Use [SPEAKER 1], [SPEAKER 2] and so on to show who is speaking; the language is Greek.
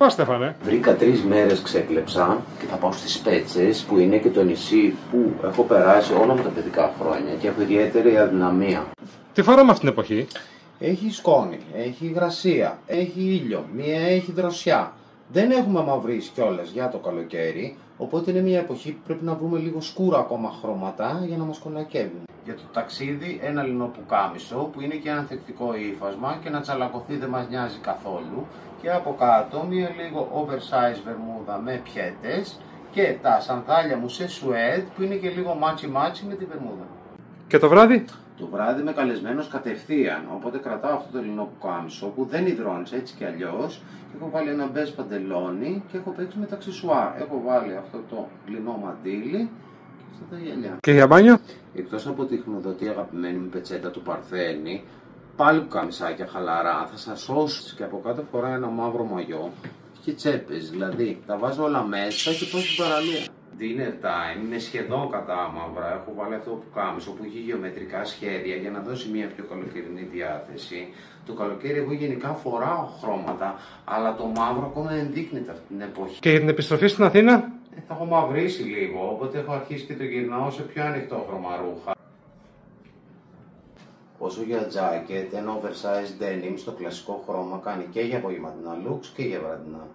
[SPEAKER 1] Πας, Στέφανε.
[SPEAKER 2] Βρήκα 3 μέρες ξέκλεψα και θα πάω στις Πέτσες, που είναι και το νησί που έχω περάσει όλα μου τα παιδικά χρόνια και έχω ιδιαίτερη αδυναμία.
[SPEAKER 1] Τι φοράμε αυτήν την εποχή?
[SPEAKER 2] Έχει σκόνη, έχει υγρασία, έχει ήλιο, μία έχει δροσιά. Δεν έχουμε μαυρίσει κιόλας για το καλοκαίρι, οπότε είναι μια εποχή που πρέπει να βρούμε λίγο σκούρα ακόμα χρώματα για να μας κολακεύουν. Για το ταξίδι ένα λινό πουκάμισο που είναι και ανθεκτικό ύφασμα και να τσαλακωθεί δεν μας νοιάζει καθόλου, και από κάτω μια λίγο oversize βερμούδα με πιέτες και τα σανδάλια μου σε σουέτ που είναι και λίγο μάτσι με τη βερμούδα.
[SPEAKER 1] Και το βράδυ?
[SPEAKER 2] Το βράδυ είμαι καλεσμένος κατευθείαν, οπότε κρατάω αυτό το λινό πουκάμισο που δεν υδρώνεις έτσι κι αλλιώς. Έχω βάλει ένα μπέζ παντελόνι και έχω παίξει με τα αξεσουάρ. Έχω βάλει αυτό το λινό μαντίλι και αυτά τα γυαλιά.
[SPEAKER 1] Και για μπάνιο?
[SPEAKER 2] Εκτός από τη χρηματοδοτή αγαπημένη μου πετσέτα του Παρθένη, πάλι πουκαμισάκια χαλαρά, θα σας σώσω. Και από κάτω φοράει ένα μαύρο μαγιό και τσέπες, δηλαδή τα βάζω όλα μέσα και πάω στην παραλία. Dinner time είναι σχεδόν κατά μαύρα. Έχω βάλει αυτό που κάμισο που έχει γεωμετρικά σχέδια για να δώσει μια πιο καλοκαιρινή διάθεση. Το καλοκαίρι εγώ γενικά φοράω χρώματα, αλλά το μαύρο ακόμα ενδείκνεται αυτή την εποχή.
[SPEAKER 1] Και για την επιστροφή στην Αθήνα?
[SPEAKER 2] Θα έχω μαυρίσει λίγο, οπότε έχω αρχίσει και το γυρνάω σε πιο ανοιχτόχρωμα ρούχα. Όσο για jacket, ένα oversized denim στο κλασικό χρώμα κάνει και για απογευματινά looks και για βραδινά.